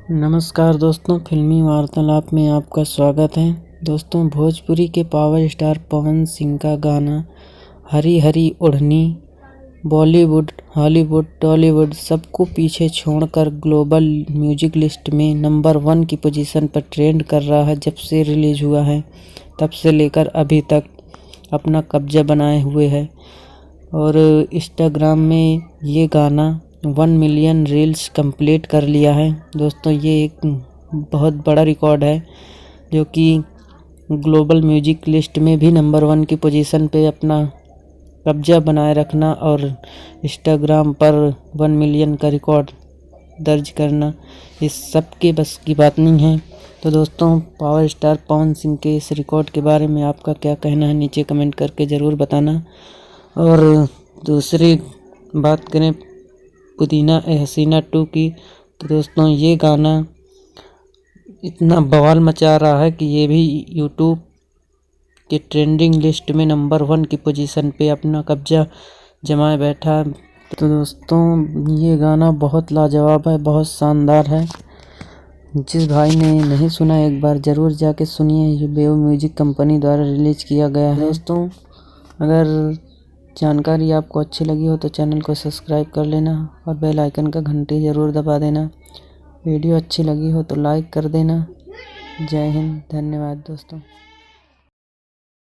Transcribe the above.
नमस्कार दोस्तों, फिल्मी वार्तालाप में आपका स्वागत है। दोस्तों, भोजपुरी के पावर स्टार पवन सिंह का गाना हरी हरी ओढ़नी बॉलीवुड, हॉलीवुड, टॉलीवुड सबको पीछे छोड़कर ग्लोबल म्यूजिक लिस्ट में नंबर 1 की पोजीशन पर ट्रेंड कर रहा है। जब से रिलीज हुआ है तब से लेकर अभी तक अपना कब्जा बनाए हुए है और इंस्टाग्राम में ये गाना 1 मिलियन रील्स कंप्लीट कर लिया है। दोस्तों, ये एक बहुत बड़ा रिकॉर्ड है जो कि ग्लोबल म्यूजिक लिस्ट में भी नंबर 1 की पोजीशन पे अपना कब्जा बनाए रखना और इंस्टाग्राम पर 1 मिलियन का रिकॉर्ड दर्ज करना इस सब के बस की बात नहीं है। तो दोस्तों, पावर स्टार पवन सिंह के इस रिकॉर्ड के बारे में आपका क्या कहना है, नीचे कमेंट करके ज़रूर बताना। और दूसरी बात करें पुदीना ए हसीना 2 की, तो दोस्तों ये गाना इतना बवाल मचा रहा है कि ये भी यूट्यूब के ट्रेंडिंग लिस्ट में नंबर 1 की पोजीशन पे अपना कब्जा जमाए बैठा है। तो दोस्तों, ये गाना बहुत लाजवाब है, बहुत शानदार है। जिस भाई ने नहीं सुना एक बार ज़रूर जाके सुनिए। ये बेव म्यूजिक कंपनी द्वारा रिलीज़ किया गया है। दोस्तों, अगर जानकारी आपको अच्छी लगी हो तो चैनल को सब्सक्राइब कर लेना और बेल आइकन का घंटी ज़रूर दबा देना। वीडियो अच्छी लगी हो तो लाइक कर देना। जय हिंद, धन्यवाद दोस्तों।